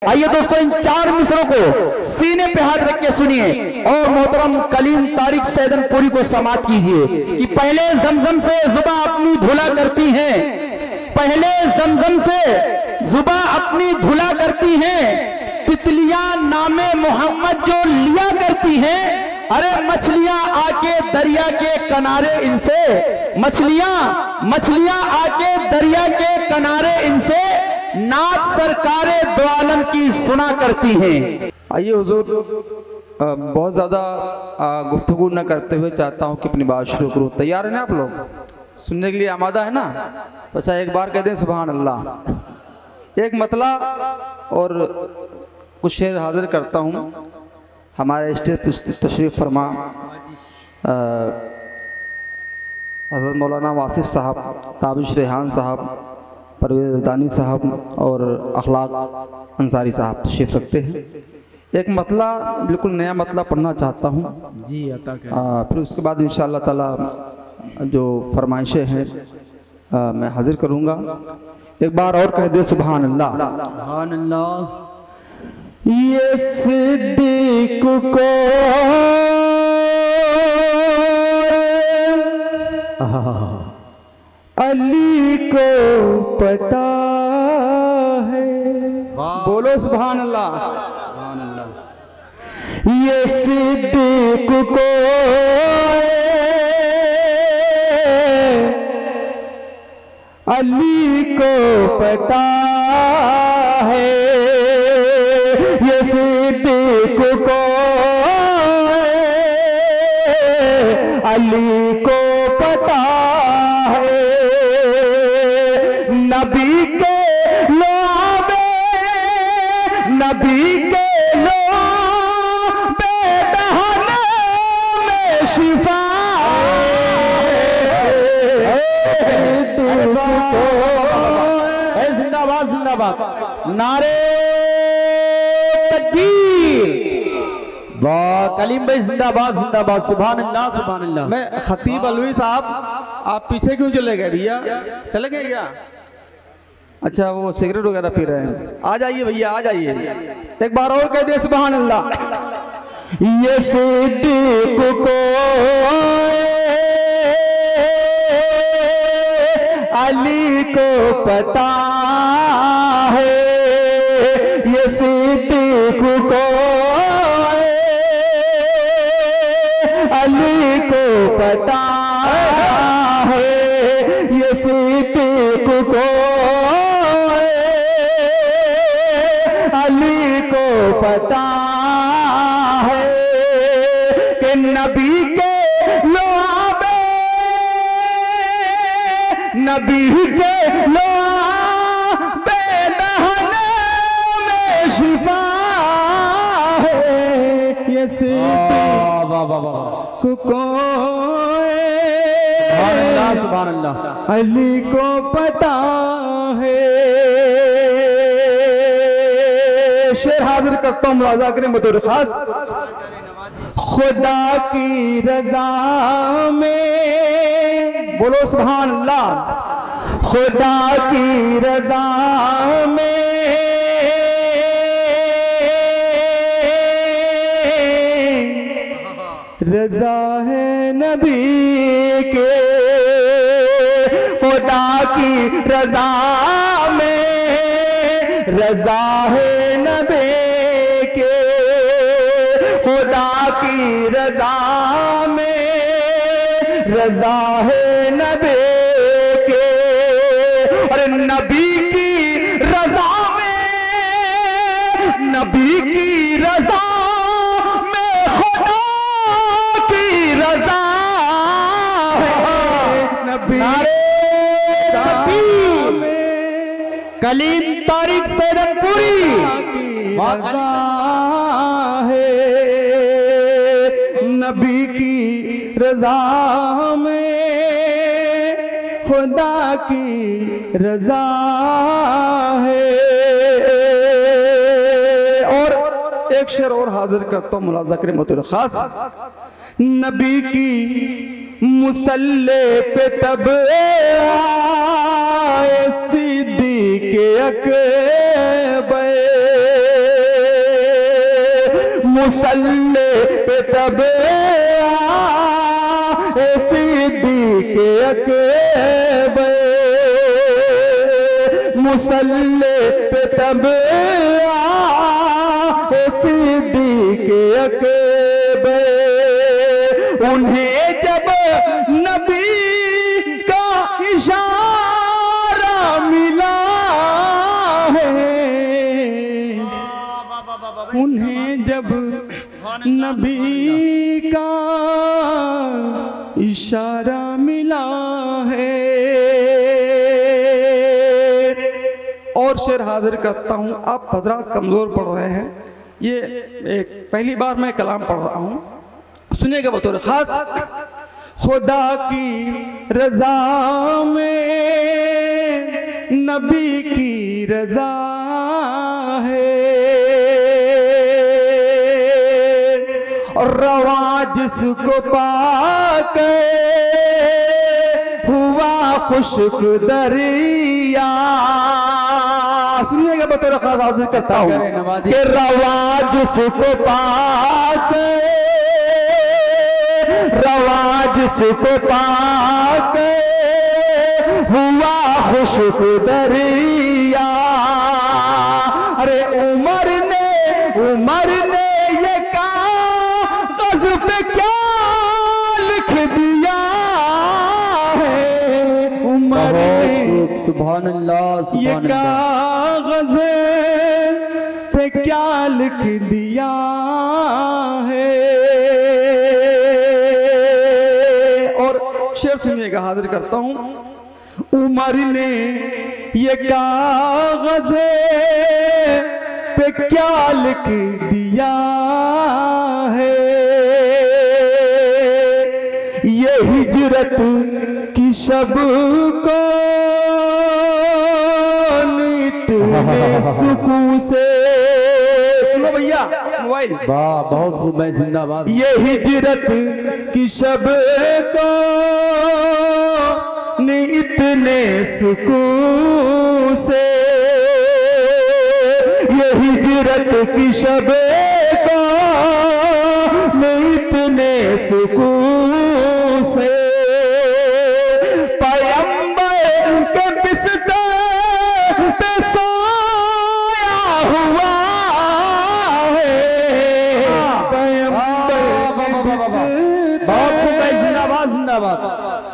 आइए दोस्तों, इन चार मिसरों को सीने पे हाथ रख के सुनिए और मोहतरम कलीम तारिक सैदनपुरी को समाप्त कीजिए कि पहले जमजम से जुबा अपनी धुला करती हैं, पहले जमजम से जुबा अपनी धुला करती हैं, तितलियां नामे मोहम्मद जो लिया करती हैं। अरे मछलियां आके दरिया के किनारे इनसे, मछलियां आके दरिया के किनारे इनसे नात सरकारे दो आलम की सुना करती हैं। आइए हुजूर, बहुत ज़्यादा गुफ्तगू न करते हुए चाहता हूँ कि अपनी बात शुरू करूँ। तैयार हैं ना आप लोग? सुनने के लिए आमादा है ना? तो अच्छा एक बार कह दें सुभान अल्लाह। एक मतला और कुछ शेर हाजिर करता हूँ। हमारे स्टेज तशरीफ़ फरमा हज़रत मौलाना वासिफ साहब, ताबिश रेहान साहब, परवेज़ रदानी साहब और अखलाक अंसारी साहब तशरीफ़ रखते हैं। एक मतला, बिल्कुल नया मतला पढ़ना चाहता हूँ जी, अता करें। फिर उसके बाद इंशाअल्लाह ताला जो फरमाइशें हैं मैं हाजिर करूँगा। एक बार और कह दे सुभान अल्लाह। सुभान अल्लाह। ये सिद्दीक को अली को पता है। बोलो सुभान अल्लाह। सुभान अल्लाह। ये सिद्दीक को अली को पता है, ये सिद्दीक को अली को पता है। नबी के लोबे, नबी के लोबे दहने में शिफा है। जिंदाबाद जिंदाबाद, नारे तकबीर। वाह कलीम भाई जिंदाबाद जिंदाबाद, सुभान अल्लाह सुभान अल्लाह। मैं खतीब अलवी साहब, आप पीछे क्यों चले गए भैया? चले गए क्या? अच्छा वो सिगरेट वगैरह पी रहे हैं। आ जाइए भैया आ जाइए। एक बार और कह दिए सुभान अल्लाह। ये सिद्दीक को अली को पता है, ये सिद्दीक को अली को पता है, ये सिद्दीक को अली को पता है कि नबी के लोबे, नबी के लोबे दहने में शिफा है। ये सिद्दीक को सुभान अल्लाह अली को पता है। शेर हाजिर करता हूँ, मुलाजा करें बतौर खास। खुदा की रजा में, बोलो सुभान अल्लाह। खुदा की रजा में रजा है नबी के, खुदा की रजा में रजा है नबी के, खुदा की रजा में रजा है नबी के। और नबी की रजा में, नबी की रजा कलीम तारिक सैदनपुरी है। नबी की रजा में खुदा की रजा है। और एक शेर और हाजिर करता हूँ, मुलाजा करें बतौर खास। नबी की मुसल्ले पे तब आए सिद्दीक अकबर, मुसल्ले पे तब आए सिद्दीक़ अकबर, मुसल्ले पे तब आए सिद्दीक़ अकबर। उन्हें जब नबी का इशारा मिला है, उन्हें जब नबी का इशारा मिला है। और शेर हाजिर करता हूँ, आप हजरात कमज़ोर पढ़ रहे हैं, ये एक पहली बार मैं कलाम पढ़ रहा हूँ, सुनिएगा बतौर खास। खुदा की रजा में नबी की रजा है, और रवा जिसको पाके हुआ खुश्क दरिया। सुनिएगा बतौर खास हाजिर करता हूँ कि रवा जिसको पाके, रवा जिसको पाके हुआ खुश्क दरिया। अरे उमर ने ये कागज़ पे क्या लिख दिया है, उमर ने सुभान अल्लाह, ये कागज़ पे क्या लिख दिया है। शेर सुनिएगा, हाजिर करता हूं। उमर ने ये कागज़ पे क्या लिख दिया है, ये हिजरत की शब को इतने सुकून से। सुनो भैया मोबाइल, वाह बहुत खूब है, जिंदाबाद। ये हिजरत की शब को इतने सुकून से, ये हिजरत की शब को इतने सुकून से, पैगंबर के बिस्तर पे सोया हुआ है, पैगंबर के बिस्तर बहुत खूब है, जिंदाबाद जिंदाबाद।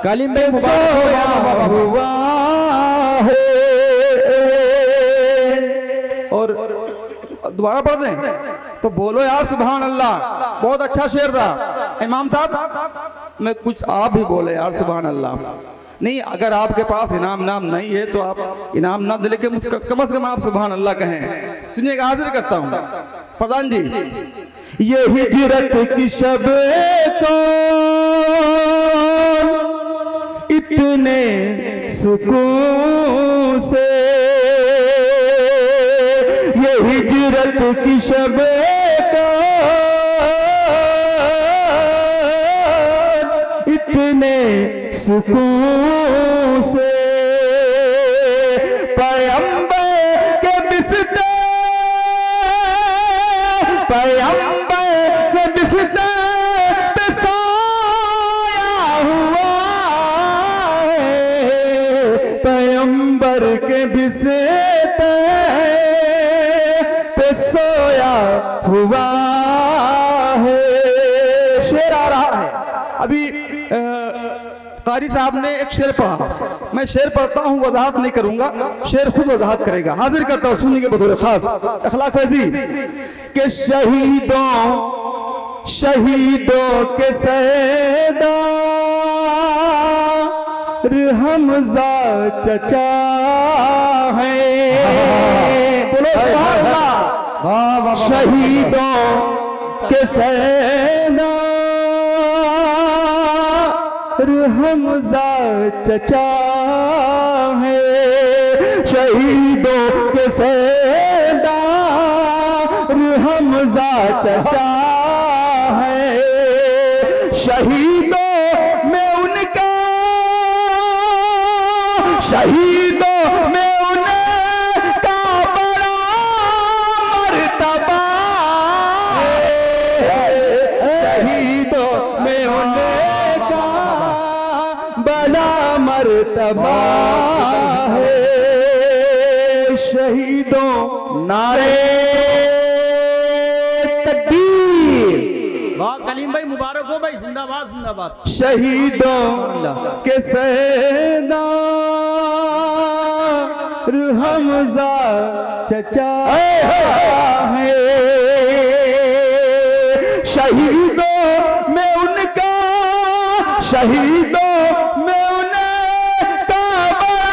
कलीम पे सोया हुआ है। और दोबारा पढ़ दें तो बोलो यार सुभान अल्लाह। बहुत अच्छा शेर था इमाम साहब, मैं कुछ आप भी बोले यार सुभान अल्लाह। नहीं, अगर आपके पास इनाम नाम नहीं है तो आप इनाम ना दे, लेकिन कम से कम आप सुभान अल्लाह कहें। सुनिएगा, हाजिर करता हूँ प्रधान जी। ये हिजरत की शब को इतने सुकून से, ये हिजरत की शब को इतने सुकून से, पैगंबर के बिस्तर, पैगंबर के बिस्तर पे सोया हुआ है, पैगंबर के बिस्तर पे सोया हुआ है। शेर आ रहा है अभी। कारी साहब ने एक शेर पढ़ा, मैं शेर पढ़ता हूँ, वजाहत नहीं करूंगा, शेर खुद वजाहत करेगा। हाजिर करता हूँ, सुनिए बतौर खास अखलाक फैजी के शहीदों के सरदार हमजा चचा है। बोलो सुभान अल्लाह। शहीदों के सरदार हमजा चचा है, शहीदों के सरदार हमजा चचा है। शहीदों में उनका, शहीदों में उनका बड़ा मर्तबा है। मर्तबा है शहीदों नारे तकबीर। वाह कलीम भाई मुबारक हो भाई, जिंदाबाद जिंदाबाद। शहीदों के सरदार हमजा चचा है, शहीदों में उनका, शहीदों में उनका बड़ा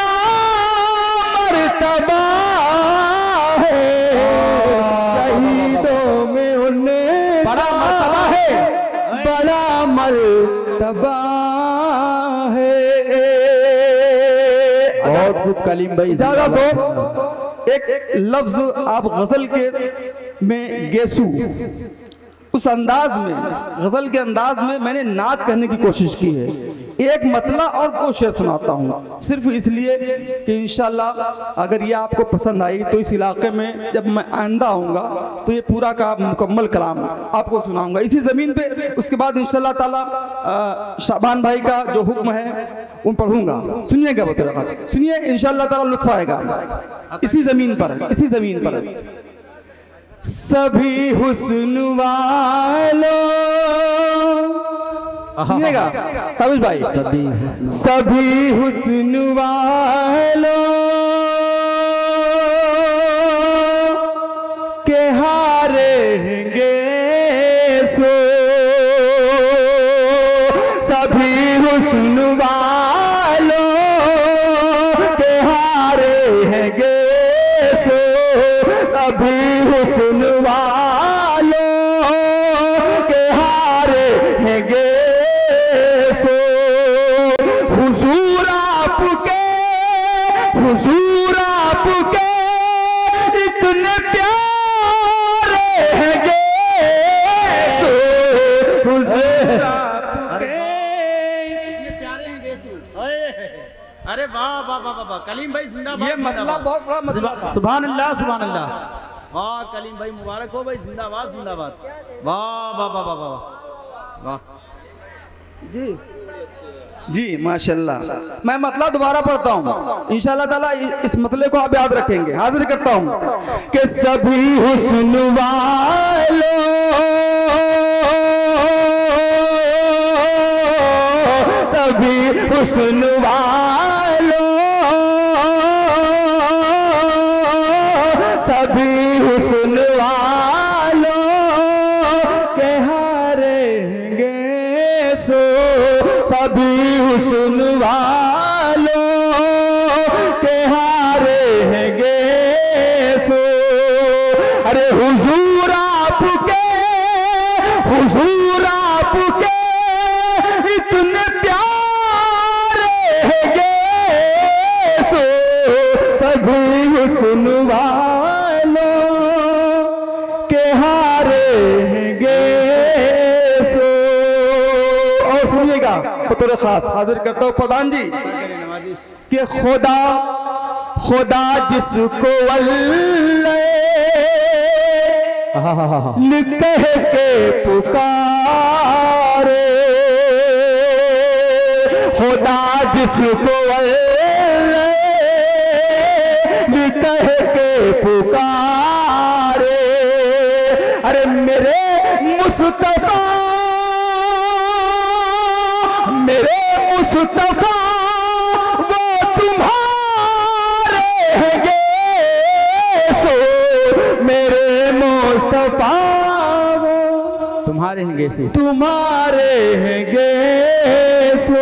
मर्तबा है, शहीदों में उन्हें बड़ा मर्तबा है, बड़ा मर्तबा है। बहुत खूब कलीम भाई। ज्यादा तो एक लफ्ज आप गजल के में गेसू, उस अंदाज में, गजल के अंदाज में मैंने नात कहने की कोशिश की है। एक मतला और दो शेर सुनाता हूँ, सिर्फ इसलिए कि इंशाल्लाह अगर ये आपको पसंद आई तो इस इलाके में जब मैं आइंदा आऊँगा तो ये पूरा का मुकम्मल कलाम आपको सुनाऊंगा इसी ज़मीन पे। उसके बाद इंशाल्लाह ताला शाबान भाई का जो हुक्म है उन पढ़ूंगा, सुनिएगा वो तेरा खास, सुनिए इंशाल्लाह ताला लुत्फ आएगा। इसी ज़मीन पर, इसी ज़मीन पर सभी हुस्न वालों, सुनिएगा ताबिश भाई, सभी हुस्न वालों के हारेंगे सो, सभी हुस्न वालों के हारेंगे सो, सभी हुस्न वालों के हारेंगे सो, हुजूर आपके, हुजूर आपके इतने प्यारे हैंगे सो, हुजूर आपके इतने प्यारे हैं गेसू। अरे वाह वाह वाह वाह, कलीम भाई जिंदाबाद। ये मतलब बहुत बड़ा मतलब था। सुभान अल्लाह सुभान अल्लाह। वाह कलीम भाई मुबारक हो भाई, जिंदाबाद जिंदाबाद। वाह वाह वाह वाह वाह वाह। जी जी माशाल्लाह। मैं मतला दोबारा पढ़ता हूँ इंशाल्लाह ताला, इस मतले को आप याद रखेंगे। हाजिर करता हूँ कि सभी हुस्न वालों, सभी हुस्न वालों, सभी हुस्न वालों के हारेंगे सो, सभी हुस्न वालों के हारेंगे सो। अरे हुजूर आपके, हुजूर आपके इतने प्यारे हैंगे सो, सभी हुस्न वालों के हारेंगे सो। और सुनिएगा बतौर खास हाजिर करता हूँ प्रधान जी कि खुदा, खुदा जिसको अल्लाह कह के पुकारे, खुदा जिसको अल्लाह कह के पुकारे। अरे मेरे मुस्तफा, मेरे मुस्तफा वो तुम्हारे हैंगे सो, मेरे मुस्तफा वो तुम्हारे हैं गेसू, तुम्हारे हैंगे सो।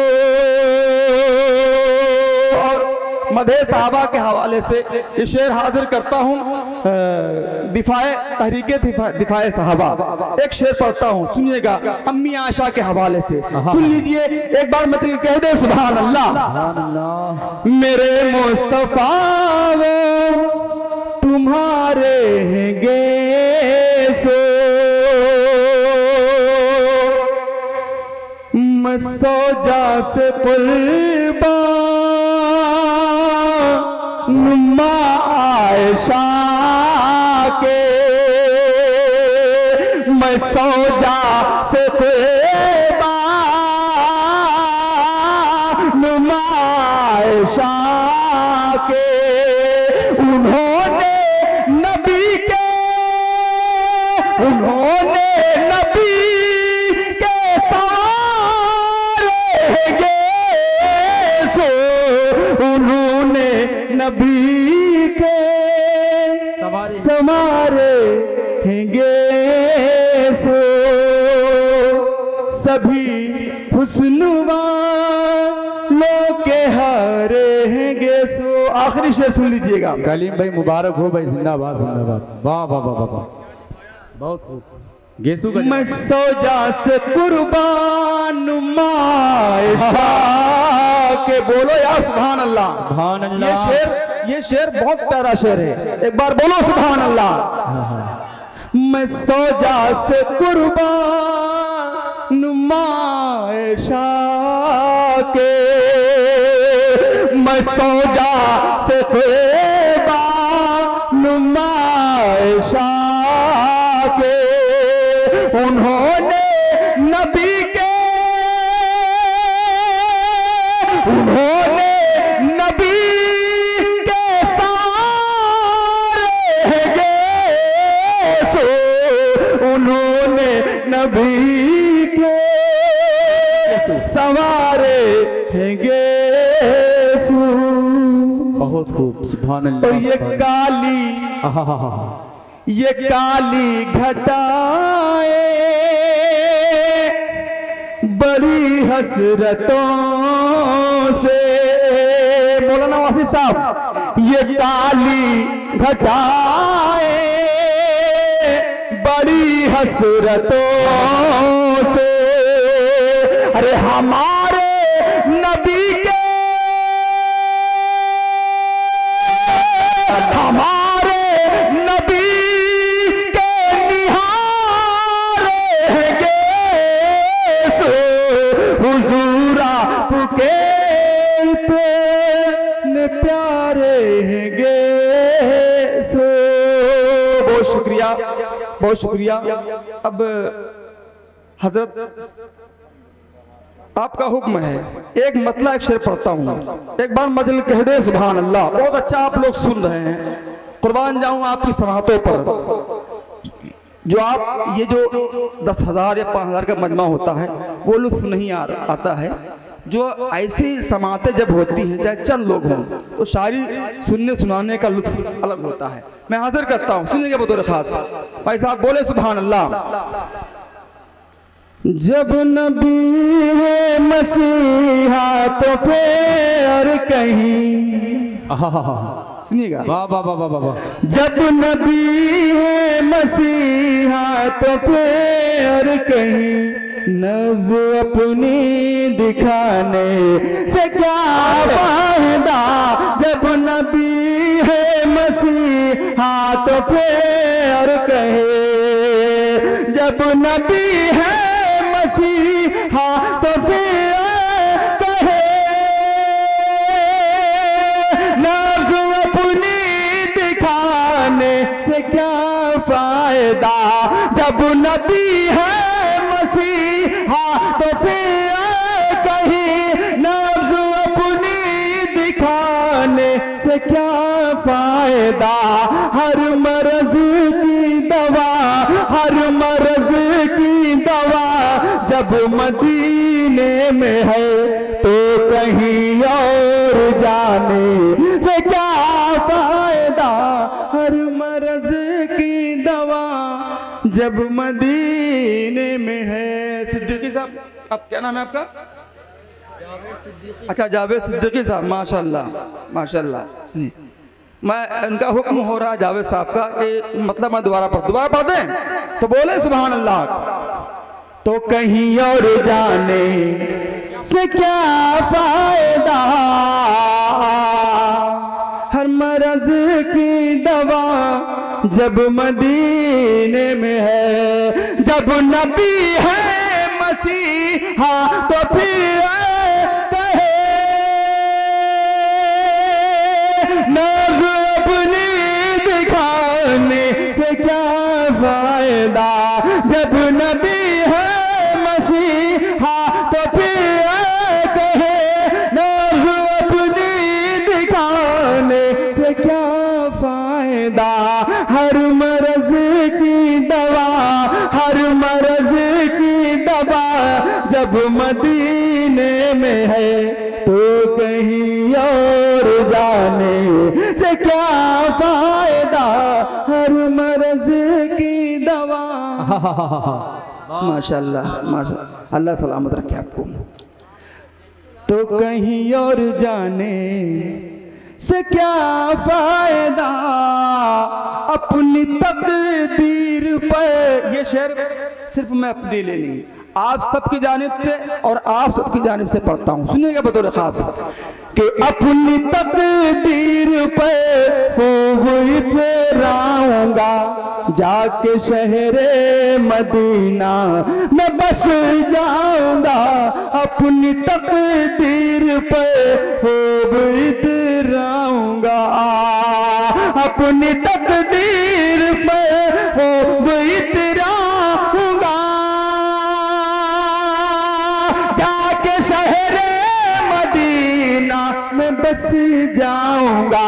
और मदहे साहबा के हवाले से ये शेर हाजिर करता हूँ, दिफाए तहरीके दिफाए साहबा। एक शेर पढ़ता हूँ, सुनिएगा अम्मी आशा के हवाले से, सुन लीजिए एक बार मतलब कह दे सुभान अल्लाह। मेरे मुस्तफा वो तुम्हारे हैंगे सो, मैं सौजा से कुर्बान नुमा आयशा के, मैं सौजा से कुर्बान नुमा उन्होंने नबी के सवारेंगे सो, उन्होंने नबी के संवारेंगे सो, सभी हुस्नुवा लोके हारेंगे सो। आखिरी शेर सुन लीजिएगा। कलीम भाई मुबारक हो भाई, जिंदाबाद जिंदाबाद, वाह वाह वाह वाह, बहुत खूब। गेसू का मैं सौजा से कुर्बान मायशा के, बोलो यार सुभान अल्लाह। सुभान अल्लाह। ये शेर बहुत प्यारा शेर है, एक बार बोलो सुभान अल्लाह। मैं सौजा से कुर्बान मायशा के, मैं सौजा से कुर्बान मायशा के, उन्होंने नबी के, उन्होंने नबी के संवारेंगे सो, उन्होंने नबी के संवारेंगे सो। बहुत खूब, सुभान अल्लाह। और ये काली घटाए बड़ी हसरतों से, मौलाना वासिफ साहब, ये काली घटाए बड़ी हसरतों से, अरे हमारे नबी के, हमारे नबी के निहारेंगे सो, हुजूर आपके इतने प्यारे हैंगे सो। बहुत शुक्रिया, बहुत शुक्रिया। अब हजरत आपका हुक्म है, एक मतला एक शेर पढ़ता हूँ, एक बार मजल कह दे सुभान अल्लाह। बहुत अच्छा आप लोग सुन रहे हैं, कुर्बान जाऊं आपकी समातों पर। जो आप ये जो 10,000 या 5,000 का मजमा होता है वो लुत्फ नहीं आता है। जो ऐसी समातें जब होती हैं, चाहे चंद लोग हों, तो शायरी सुनने सुनाने का लुत्फ अलग होता है। मैं हाजिर करता हूँ, सुनिएगा बतौर खास। भाई साहब बोले सुभान अल्लाह। जब नबी है मसीहा तो फिर कहीं, सुनिएगा, वाह वाह वाह वाह वाह। जब नबी है मसीहा तो फिर कहीं, नब्ज़ अपनी दिखाने से क्या फायदा। जब नबी है मसीहा तो फिर कहे, जब नबी है मसीहा तो फिर कहे, नब्ज़ अपनी दिखाने से क्या फायदा। जब नबी है मसीहा तो फिर कहीं, नब्ज़ अपनी दिखाने से क्या फायदा। हर मर्ज़ की दवा, हर मर्ज़ की दवा जब मदीने में है तो कहीं और जाने से क्या फायदा। हर मर्ज़ की दवा जब मदीने में है। सिद्दीकी साहब, अब क्या नाम है आपका? अच्छा, जावेद सिद्दीकी साहब, माशाल्लाह माशाल्लाह। सुनिए, मैं इनका हुक्म हो रहा है जावेद साहब का कि मतलब मैं दोबारा पढ़ दें तो बोले सुभान अल्लाह। तो कहीं और जाने से क्या फायदा, हर मर्ज़ की दवा जब मदीने में है। जब नबी है मसीहा तो फिर कहे, नब्ज़ अपनी दिखाने से क्या फायदा। जब नबी है मसीहा तो फिर कहे, नब्ज़ अपनी दिखाने से क्या फायदा। हर मर्ज़ की दवा जब मदीने में है तो कहीं और जाने से क्या फायदा, हर मर्ज की दवा। माशाल्लाह माशाल्लाह, अल्लाह सलामत रखे आपको। तो कहीं और जाने से क्या फायदा, अपनी तकदीर पर। ये शेर सिर्फ मैं अपने लिए नहीं, आप सबकी जानिब से और आप सबकी जानिब से पढ़ता हूँ, सुनिएगा बतौर खास कि अपनी तकदीर पे खूब इतराऊंगा, जाके शहरे मदीना में बस जाऊंगा। अपनी तकदीर पे खूब इतराऊंगा, अपनी तकदीर पे खूब इतराऊंगा, जाके शहरे मदीना में बस जाऊंगा।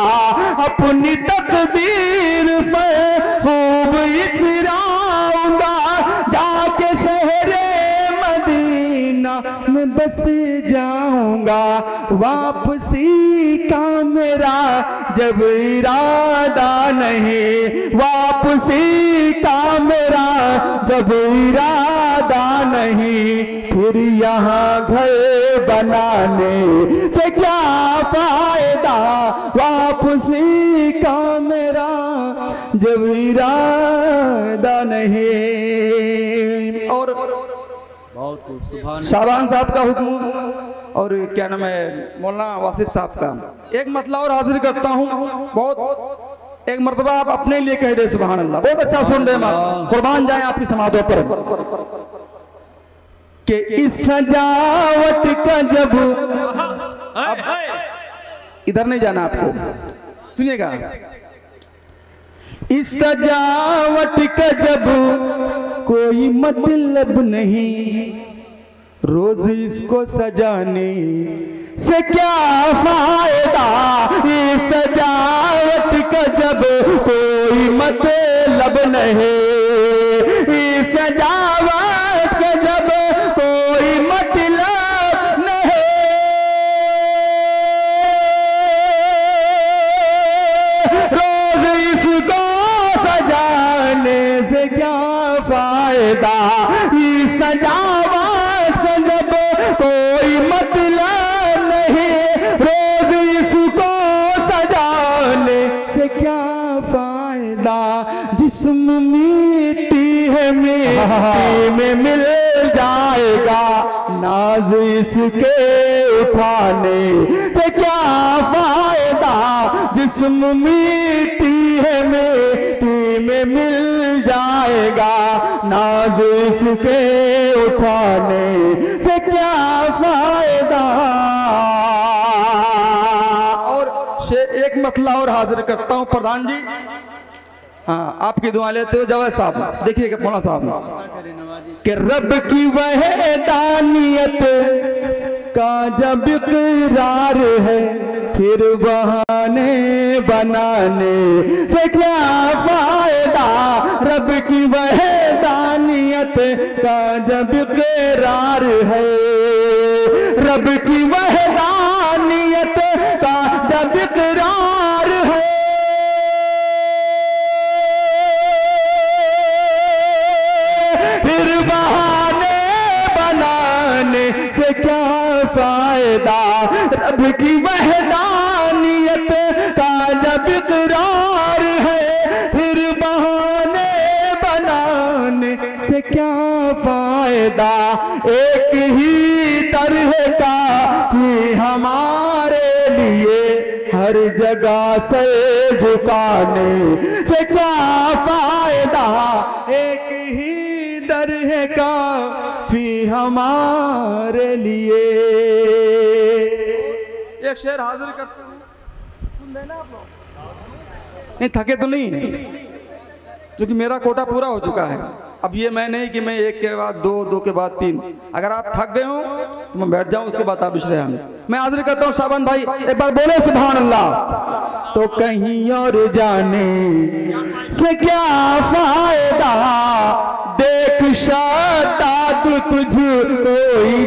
अपनी तकदीर पे खूब इतराऊंगा, जाके शहरे मदीना में बस जाऊंगा। वापसी का मेरा जब इरादा नहीं, वापसी का मेरा जब इरादा नहीं, फिर यहाँ घर बनाने से क्या फायदा, वापसी का मेरा जब इरादा नहीं। और बहुत खूब, सुभान शाबान साहब का हुक्म और क्या नाम है मौलाना वासिफ साहब का एक मतला और हाजिर करता हूँ। बहुत एक मर्तबा आप अपने लिए कह दे सुभान अल्लाह। बहुत अच्छा सुन रहे हैं, कुर्बान जाए आपकी समातों पर कि इस सजावट का जब, अब इधर नहीं जाना आपको, सुनिएगा। इस सजावट का जब कोई मतलब नहीं, रोज इसको सजाने से क्या फायदा, इस सजावट का जब कोई मतलब नहीं, इस सजावट का जब कोई मतलब नहीं, रोज इसको सजाने से क्या फायदा, इस सजावट का जब कोई मतलब नहीं, रोज इसको सजाने से क्या फायदा। जिस्म मिट्टी है मिट्टी में मिल जाएगा, नाज इसके उठाने से क्या फायदा। जिस्म मिट्टी है मिट्टी में मिल जाएगा, नाज इसके उठाने से क्या फायदा। और एक मतला और हाजिर करता हूँ प्रधान जी। हाँ, आपकी दुआ लेते हो जवाब साहब, देखिएगा मौलाना साहब कि रब की वहदानियत का जब इकरार है, फिर बहाने बनाने से क्या फायदा। रब की वहदानियत का जब इकरार है, रब की वहदानियत का जब इकरार है, फिर बहाने बनाने से क्या फायदा। रब की वहदानियत का जब इकरार है, फिर बहाने बनाने से क्या फायदा। एक ही तरह का ही हमारे लिए हर जगह से झुकाने से क्या फायदा। एक ही तरह का भी हमारे लिए। एक शेर हाजिर करते हूँ, सुन देना आप लोग। नहीं थके तो नहीं, क्योंकि मेरा कोटा पूरा हो चुका है। अब ये मैं नहीं कि मैं एक के बाद दो, दो के बाद तीन। अगर आप थक गए हो तो मैं बैठ जाऊं, उसके बाद आप इशरे हम। मैं हाजिर करता हूँ शाबान भाई, एक बार बोले सुभान अल्लाह। तो कहीं और जाने से क्या फायदा, देख शादात तुझ कोई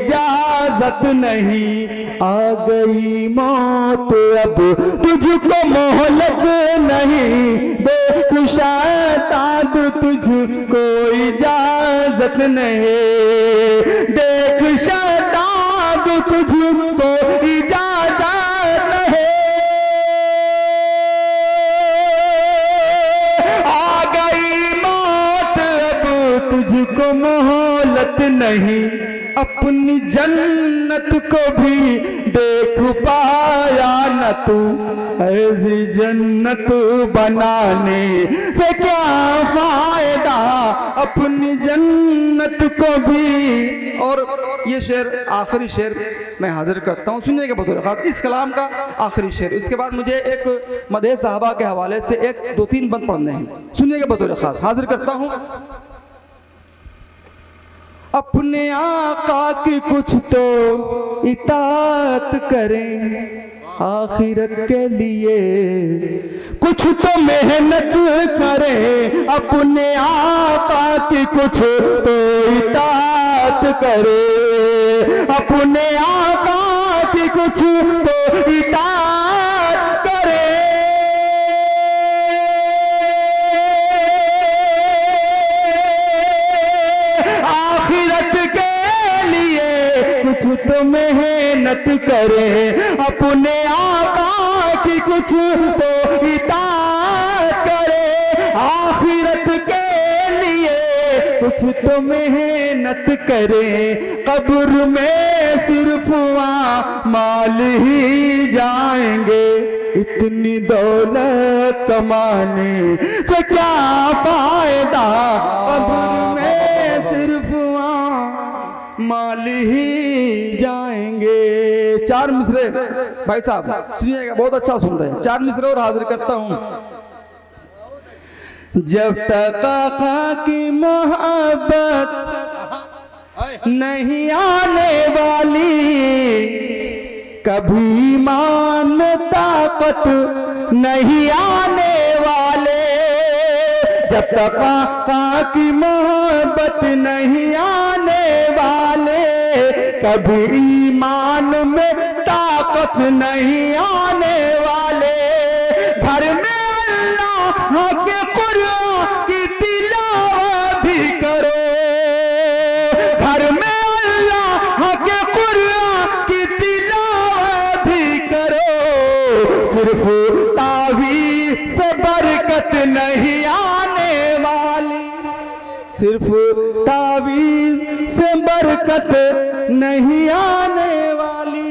इजाजत नहीं, आ गई मौत अब तुझको मोहलत नहीं, देख शैतान तुझको इजाजत नहीं, देख शैतान तुझको इजाजत नहीं, आ गई मौत अब तुझको मोहलत नहीं, अपनी जन्नत को भी देख पाया न तू, ऐसी जन्नत बनाने से क्या फायदा, अपनी जन्नत को भी। और ये शेर आखिरी शेर मैं हाजिर करता हूँ सुनने के बतौर खास, इस कलाम का आखिरी शेर। इसके बाद मुझे एक मदह साहबा के हवाले से एक दो तीन बंद पढ़ने हैं, सुनने के बतौर खास हाजिर करता हूँ। अपने आका की कुछ तो इताअत करें, आखिरत के लिए कुछ तो मेहनत करें, अपने आका की कुछ तो इताअत करें, अपने आका की कुछ तो इताअत करें, आखिरत के लिए कुछ तो मेहनत करें, अपने आका की कुछ तो इताअत करें, आखिरत के लिए कुछ तो मेहनत करें, कब्र में सिर्फ माल ही जाएंगे, इतनी दौलत कमाने से क्या फायदा, कब्र में सिर्फ माल ही जाएंगे। चार मिसरे भाई साहब सुनिएगा, बहुत अच्छा सुन रहे हैं, चार मिसरे और हाजिर करता हूं। जब तक आका की मोहब्बत नहीं आने वाली, कभी ईमान ताकत नहीं आने वाले, जब तक आका की मोहब्बत नहीं आने वाले, कभी ईमान में ताकत नहीं आने वाले, घर में अल्लाह के कुरान की तिलावत भी करो, घर में अल्लाह के कुरान की तिलावत भी करो, सिर्फ तावीज़ से बरकत नहीं आने वाली, सिर्फ तावीज़ से बरकत नहीं आने वाली,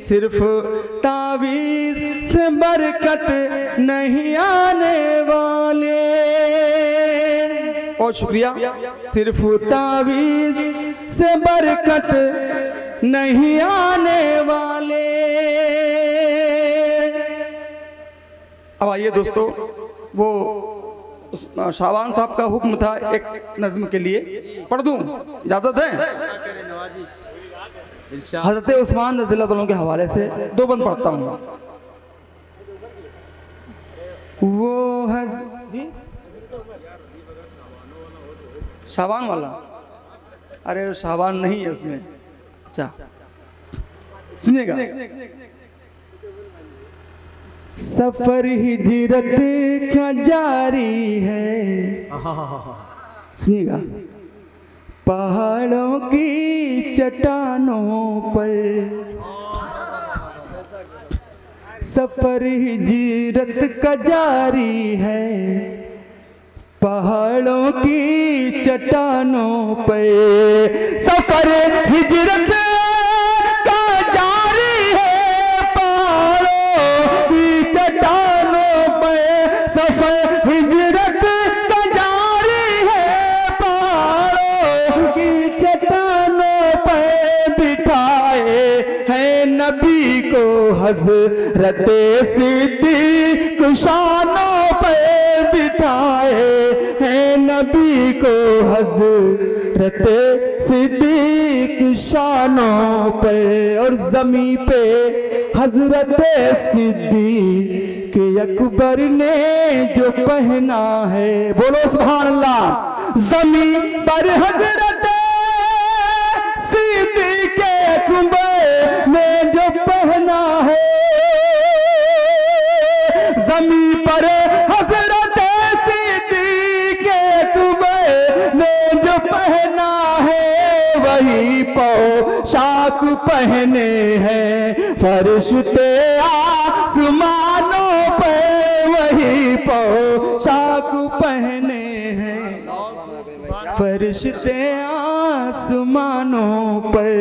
सिर्फ तावीज़ से बरकत नहीं आने वाले। और शुक्रिया, सिर्फ तावीज़ से बरकत नहीं आने वाले। अब आइए दोस्तों, वो शाबान साहब का हुक्म था एक नज़्म के लिए, पढ़ दूं, इजाजत है? हज़रत उस्मान रज़ियल्लाहु अन्हु के हवाले से दो बंद पढ़ता हूँ। वो शाबान वाला, अरे शाबान नहीं है उसमें, अच्छा सुनिएगा। सफर हिजरत का जारी है, सुनिएगा, पहाड़ों की चट्टानों पर, सफर हिजरत का जारी है, पहाड़ों की चट्टानों पर, सफर हिजरत का जारी है, पहाड़ों की चट्टानों पर, सफर हिजरत का जारी है, पहाड़ों की चट्टानों पर बिठाए हैं नबी को हज़रत सिद्दीक़ शानों पर बिठाए हैं नबी को हज़रत सिद्दीक़ शानों पर, और ज़मी पे हज़रत सिद्दीक़ अकबर ने जो पहना है, बोलो सुभान अल्लाह, ज़मी पर हज़रत सिद्दीक़ वही पोशाक पहने हैं, फरिश्ते आसमानों पे वही पोशाक पहने हैं, फरिश्ते आसमानों पर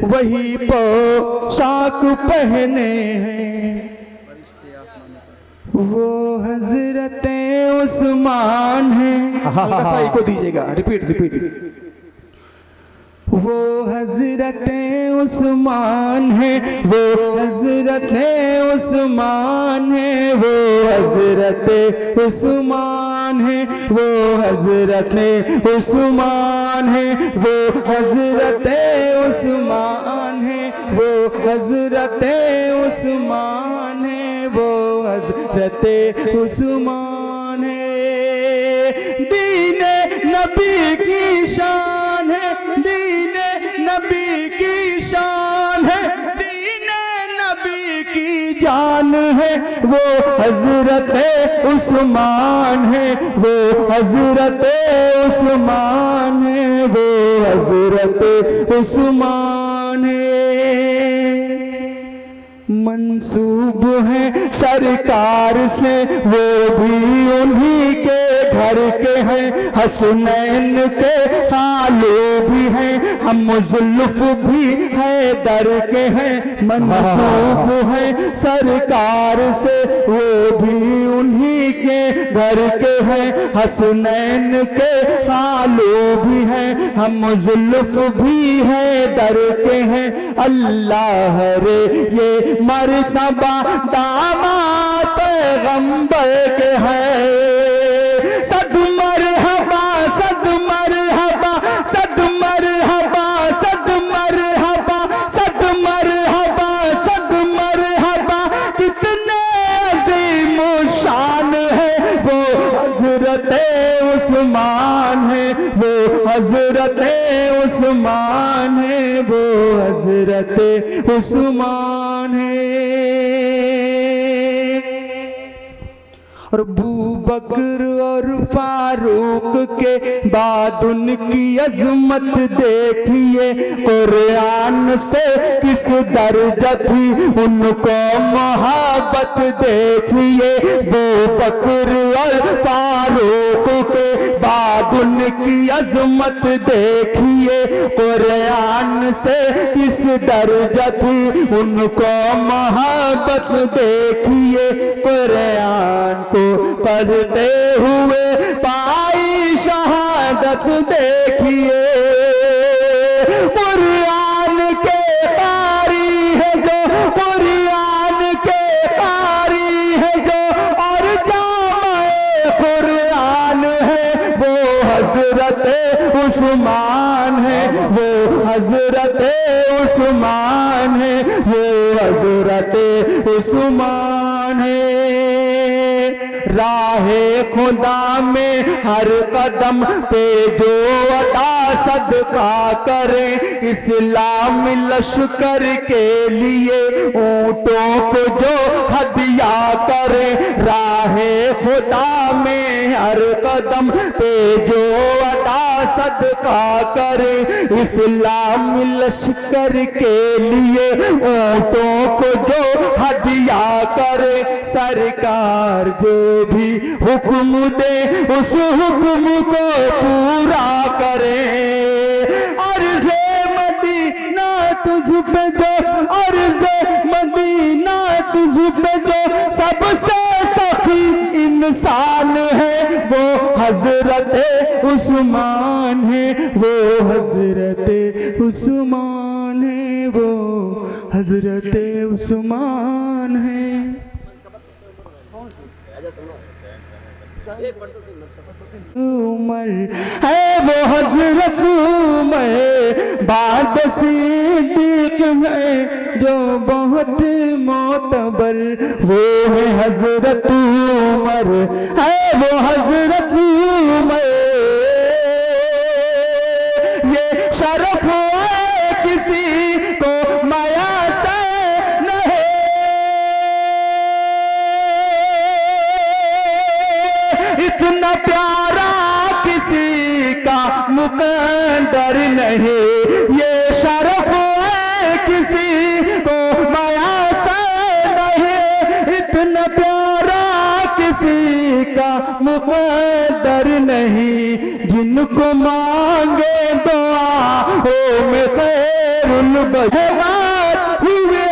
वही पोशाक पहने हैं। वो हजरते उस्मान है, सही को दीजिएगा, रिपीट रिपीट। वो हजरते उस्मान है, वो हजरते उस्मान है, वो हजरते उस्मान है, वो हजरते उस्मान है, वो हजरते उस्मान है, वो हजरते उस्मान है, वो हजरते उस्मान है। दीने नबी की शान है, दीने नबी की शान है, दीने नबी की जान है, वो हजरते उस्मान है, वो हजरते उस्मान है, वो हजरते उस्मान है। मंसूब है सरकार से, वो भी उन्हीं के घर के हैं, हसनैन के खालू भी हैं, हम जुल्फ भी है दर के हैं। मंसूब है सरकार से, वो भी उन्हीं के घर के हैं, हसनैन के खालू भी हैं, हम जुल्फ भी है दर के हैं। अल्लाह रे ये मर्तबा दामाद पैगंबर के हैं, सद मरहबा सद मरहबा सद मरहबा सद मरहबा सद मरहबा सद मरहबा, कितने अजीम शान है, वो हजरते उस्मान है, वो हजरते उस्मान है, वो हजरते उस्मान है। और अबू बकर और फारूक के बाद उनकी अजमत देखिए, कुरान से किस दर्जा थी उनको मोहब्बत देखिए। अबू बकर और फारूक के बाद उनकी अजमत देखिए, कुरान से किस दर्जा थी उनको मोहब्बत देखिए। कुरान को पढ़ते हुए पाई शहादत देखिए, कुरान के कारी है जो, कुरान के कारी है जो, और जामे कुरान है वो हजरते उस्मान है, वो हजरते उस्मान है, वो हजरते उस्मान है। राहे खुदा में हर कदम पे जो अदा सदका करे, इस्लाम लश्कर के लिए ऊंटों को जो हदिया करे। राहे खुदा में हर कदम पे जो अदा सदका करे, इस्लाम लश्कर के लिए ऊंटों को जो हदिया करे। सरकार जो भी हुक्म दे उस हुक्म को पूरा करे। अर्ज़े मदीना तुझ पे जो, अर्ज़े मदीना तुझ पे जो सबसे सखी इंसान है, वो हजरते उस्मान है, वो हजरते उस्मान है, वो हजरते उस्मान है। उमर है वो हजरत उमर, बाद सिद्दीक है जो बहुत मोतबर, वो है हजरत उमर, है वो हजरत उमर। ये शरफ है किसी को माया से नहीं, इतना प्यारा किसी का मुकद्दर नहीं, ये शरफ है किसी को मयसर नहीं, इतना प्यारा किसी का मुकद्दर नहीं, जिनको मांगे दुआ ओ में खैरुल बशर हुए,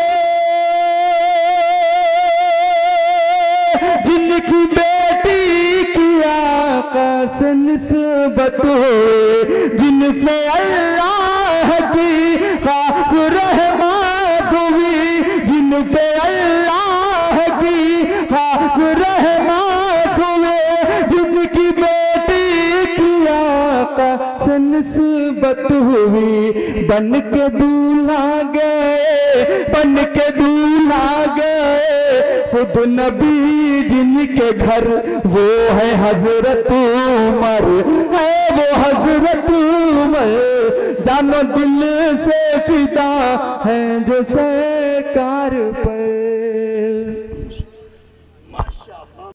जिनकी बेटी की आका से निस्बत हुए, जिन पे अल्लाह की खास रहमत हुई, जिन पे अल्लाह की खास रहमत हुए, जिनकी बेटी की आका से निस्बत हुई, बन के दूल्हा गए, बन के दूल्हा गए खुद नबी जिनके घर, वो है हजरत उमर, है वो हजरत उमर, जानो दिल से फिदा है जो सरकार पर।